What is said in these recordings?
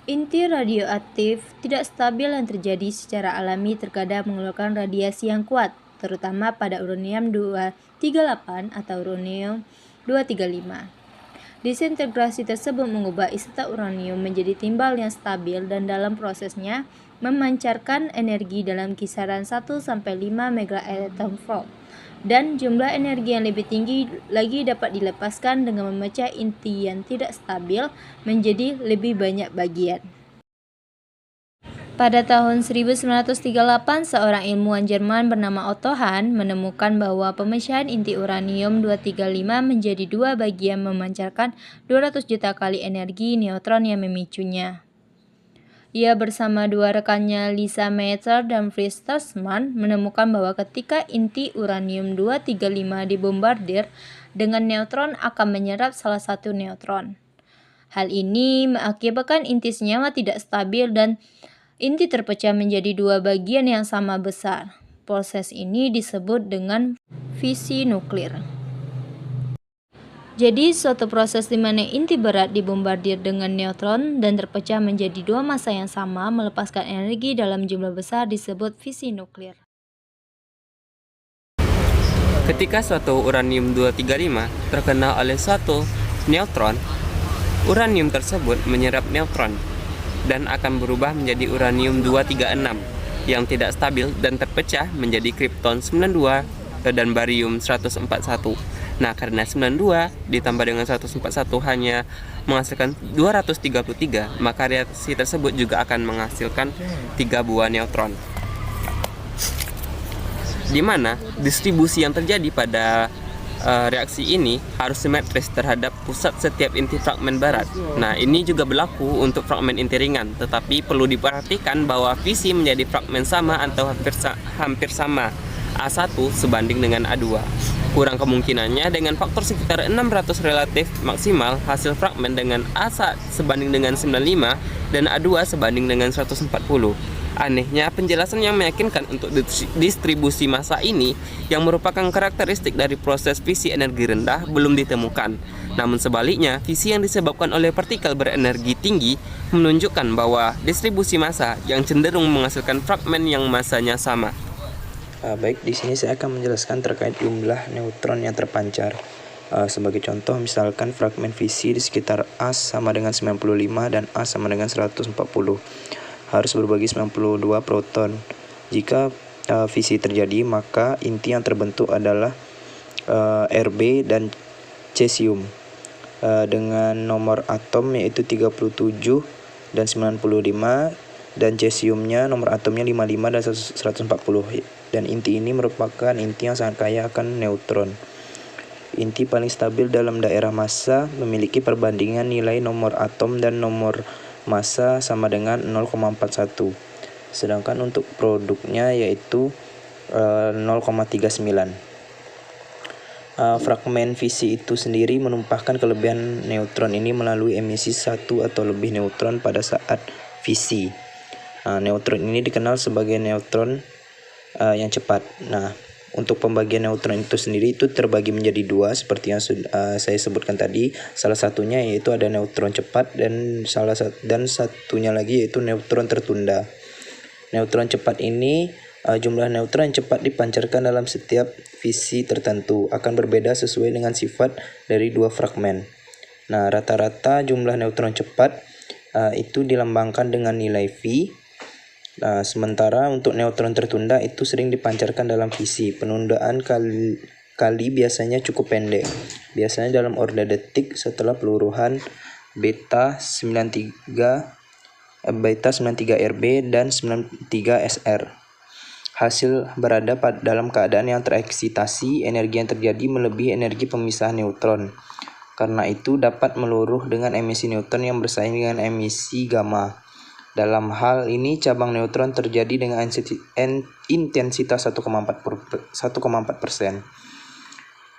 Inti radioaktif tidak stabil yang terjadi secara alami terkadang mengeluarkan radiasi yang kuat, terutama pada uranium-238 atau uranium-235. Disintegrasi tersebut mengubah isota uranium menjadi timbal yang stabil dan dalam prosesnya memancarkan energi dalam kisaran 1-5 MeV. Dan jumlah energi yang lebih tinggi lagi dapat dilepaskan dengan memecah inti yang tidak stabil menjadi lebih banyak bagian. Pada tahun 1938, seorang ilmuwan Jerman bernama Otto Hahn menemukan bahwa pemecahan inti uranium-235 menjadi dua bagian memancarkan 200 juta kali energi neutron yang memicunya. Ia bersama dua rekannya Lisa Meitner dan Fritz Strassmann menemukan bahwa ketika inti uranium-235 dibombardir dengan neutron akan menyerap salah satu neutron. Hal ini mengakibatkan inti senyawa tidak stabil dan inti terpecah menjadi dua bagian yang sama besar. Proses ini disebut dengan fisi nuklir. Jadi, suatu proses di mana inti berat dibombardir dengan neutron dan terpecah menjadi dua massa yang sama melepaskan energi dalam jumlah besar disebut fisi nuklir. Ketika suatu uranium-235 terkena oleh suatu neutron, uranium tersebut menyerap neutron dan akan berubah menjadi uranium-236 yang tidak stabil dan terpecah menjadi krypton 92 dan barium 141. Nah, karena 92 ditambah dengan 141 hanya menghasilkan 233, maka reaksi tersebut juga akan menghasilkan 3 buah neutron. Di mana distribusi yang terjadi pada reaksi ini harus simetris terhadap pusat setiap inti fragmen barat. Nah, ini juga berlaku untuk fragmen inti ringan, tetapi perlu diperhatikan bahwa fisi menjadi fragmen sama atau hampir sama, A1 sebanding dengan A2. Kurang kemungkinannya dengan faktor sekitar 600 relatif maksimal hasil fragmen dengan A1 sebanding dengan 95 dan A2 sebanding dengan 140. Anehnya, penjelasan yang meyakinkan untuk distribusi massa ini yang merupakan karakteristik dari proses fisi energi rendah belum ditemukan. Namun sebaliknya, fisi yang disebabkan oleh partikel berenergi tinggi menunjukkan bahwa distribusi massa yang cenderung menghasilkan fragmen yang massanya sama. Baik, di sini saya akan menjelaskan terkait jumlah neutron yang terpancar. Sebagai contoh, misalkan fragmen fisi di sekitar A sama dengan 95 dan A sama dengan 140 harus berbagi 92 proton. Jika fisi terjadi, maka inti yang terbentuk adalah Rb dan cesium dengan nomor atom yaitu 37 dan 95, dan cesiumnya nomor atomnya 55 dan 140. Dan inti ini merupakan inti yang sangat kaya akan neutron. Inti paling stabil dalam daerah massa memiliki perbandingan nilai nomor atom dan nomor massa sama dengan 0,41. Sedangkan untuk produknya yaitu 0,39. Fragmen fisi itu sendiri menumpahkan kelebihan neutron ini melalui emisi satu atau lebih neutron pada saat fisi. Neutron ini dikenal sebagai neutron yang cepat. Nah, untuk pembagian neutron itu sendiri itu terbagi menjadi dua seperti yang saya sebutkan tadi. Salah satunya yaitu ada neutron cepat dan satunya lagi yaitu neutron tertunda. Neutron cepat ini jumlah neutron yang cepat dipancarkan dalam setiap fisi tertentu akan berbeda sesuai dengan sifat dari dua fragmen. Nah, rata-rata jumlah neutron cepat itu dilambangkan dengan nilai V. Nah, sementara untuk neutron tertunda itu sering dipancarkan dalam fisi. Penundaan kali biasanya cukup pendek, biasanya dalam orde detik setelah peluruhan beta 93 Rb dan 93 Sr. Hasil berada dalam keadaan yang tereksitasi, energi yang terjadi melebihi energi pemisahan neutron. Karena itu dapat meluruh dengan emisi neutron yang bersaing dengan emisi gamma. Dalam hal ini, cabang neutron terjadi dengan intensitas 1,4%.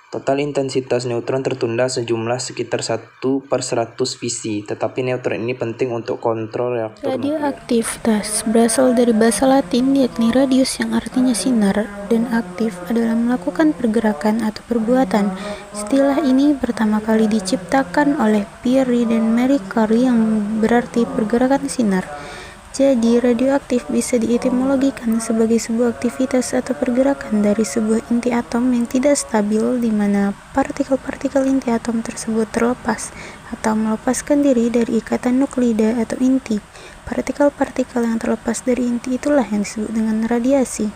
Total intensitas neutron tertunda sejumlah sekitar 1/100 visi, tetapi neutron ini penting untuk kontrol reaktor nuklir. Radioaktivitas berasal dari bahasa Latin yakni radius yang artinya sinar, dan aktif adalah melakukan pergerakan atau perbuatan. Istilah ini pertama kali diciptakan oleh Pierre dan Marie Curie yang berarti pergerakan sinar. Jadi, radioaktif bisa dietimologikan sebagai sebuah aktivitas atau pergerakan dari sebuah inti atom yang tidak stabil, di mana partikel-partikel inti atom tersebut terlepas atau melepaskan diri dari ikatan nuklida atau inti. Partikel-partikel yang terlepas dari inti itulah yang disebut dengan radiasi,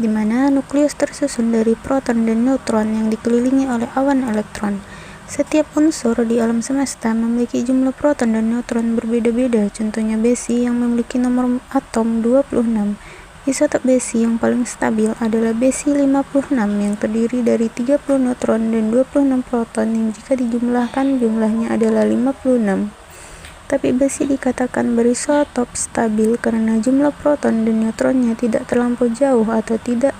di mana nukleus tersusun dari proton dan neutron yang dikelilingi oleh awan elektron. Setiap unsur di alam semesta memiliki jumlah proton dan neutron berbeda-beda. Contohnya besi yang memiliki nomor atom 26. Isotop besi yang paling stabil adalah besi 56 yang terdiri dari 30 neutron dan 26 proton yang jika dijumlahkan jumlahnya adalah 56. Tapi besi dikatakan berisotop stabil karena jumlah proton dan neutronnya tidak terlampau jauh atau tidak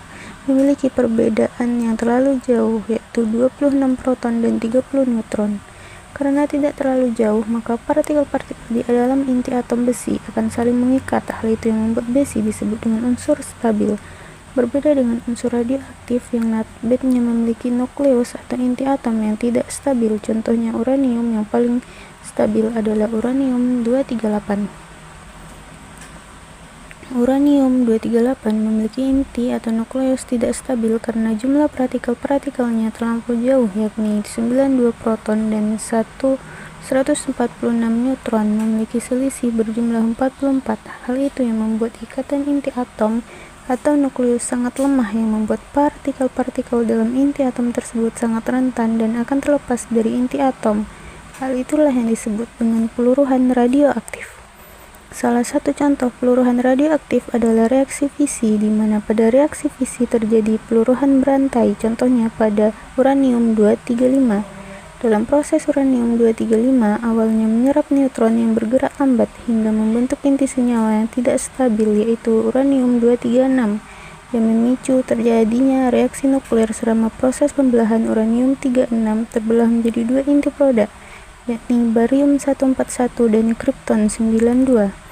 memiliki perbedaan yang terlalu jauh, yaitu 26 proton dan 30 neutron. Karena tidak terlalu jauh, maka partikel-partikel di dalam inti atom besi akan saling mengikat. Hal itu yang membuat besi disebut dengan unsur stabil. Berbeda dengan unsur radioaktif yang natbetnya memiliki nukleus atau inti atom yang tidak stabil. Contohnya uranium yang paling stabil adalah uranium-238. Uranium-238 memiliki inti atau nukleus tidak stabil karena jumlah partikel-partikelnya terlampau jauh, yakni 92 proton dan 146 neutron, memiliki selisih berjumlah 44. Hal itu yang membuat ikatan inti atom atau nukleus sangat lemah, yang membuat partikel-partikel dalam inti atom tersebut sangat rentan dan akan terlepas dari inti atom. Hal itulah yang disebut dengan peluruhan radioaktif. Salah satu contoh peluruhan radioaktif adalah reaksi fisi, di mana pada reaksi fisi terjadi peluruhan berantai, contohnya pada uranium-235. Dalam proses uranium-235, awalnya menyerap neutron yang bergerak lambat hingga membentuk inti senyawa yang tidak stabil, yaitu uranium-236, yang memicu terjadinya reaksi nuklir selama proses pembelahan uranium-36 terbelah menjadi dua inti produk, yakni barium-141 dan krypton-92.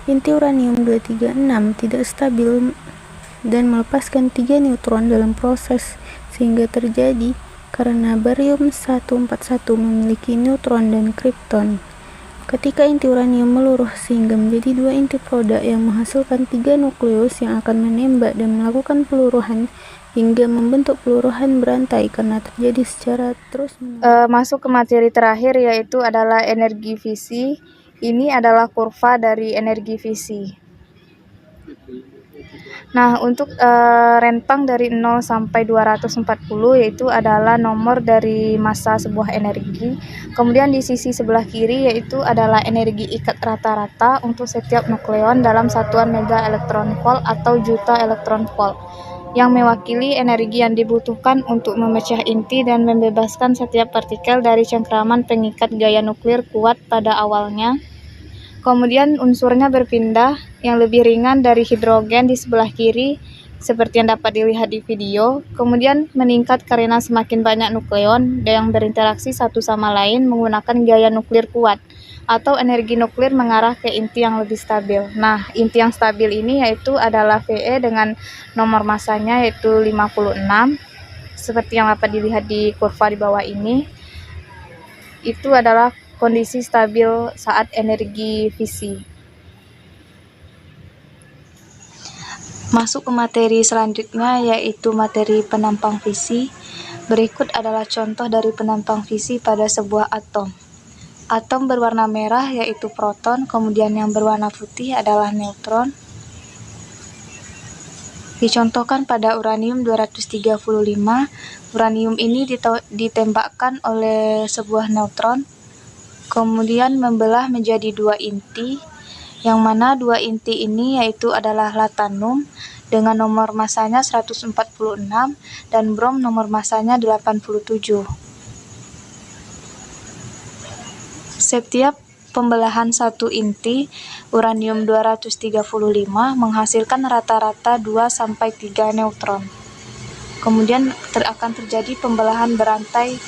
Inti uranium-236 tidak stabil dan melepaskan 3 neutron dalam proses, sehingga terjadi karena barium-141 memiliki neutron dan krypton. Ketika inti uranium meluruh sehingga menjadi dua inti produk yang menghasilkan 3 nukleus yang akan menembak dan melakukan peluruhan hingga membentuk peluruhan berantai karena terjadi secara terus-menerus. Masuk ke materi terakhir, yaitu adalah energi fisi. Ini adalah kurva dari energi fisi. Nah, untuk rentang dari 0 sampai 240 yaitu adalah nomor dari massa sebuah energi. Kemudian di sisi sebelah kiri yaitu adalah energi ikat rata-rata untuk setiap nukleon dalam satuan mega elektron volt atau juta elektron volt, yang mewakili energi yang dibutuhkan untuk memecah inti dan membebaskan setiap partikel dari cengkraman pengikat gaya nuklir kuat pada awalnya. Kemudian unsurnya berpindah, yang lebih ringan dari hidrogen di sebelah kiri, seperti yang dapat dilihat di video. Kemudian meningkat karena semakin banyak nukleon yang berinteraksi satu sama lain menggunakan gaya nuklir kuat, atau energi nuklir mengarah ke inti yang lebih stabil. Nah, inti yang stabil ini yaitu adalah Ve dengan nomor massanya yaitu 56, seperti yang dapat dilihat di kurva di bawah ini. Itu adalah kondisi stabil saat energi fisi. Masuk ke materi selanjutnya, yaitu materi penampang fisi. Berikut adalah contoh dari penampang fisi pada sebuah atom. Atom berwarna merah yaitu proton, kemudian yang berwarna putih adalah neutron. Dicontohkan pada uranium-235, uranium ini ditembakkan oleh sebuah neutron, kemudian membelah menjadi dua inti, yang mana dua inti ini yaitu adalah latanum dengan nomor massanya 146 dan brom nomor massanya 87. Setiap pembelahan satu inti uranium-235 menghasilkan rata-rata 2-3 neutron. Kemudian akan terjadi pembelahan berantai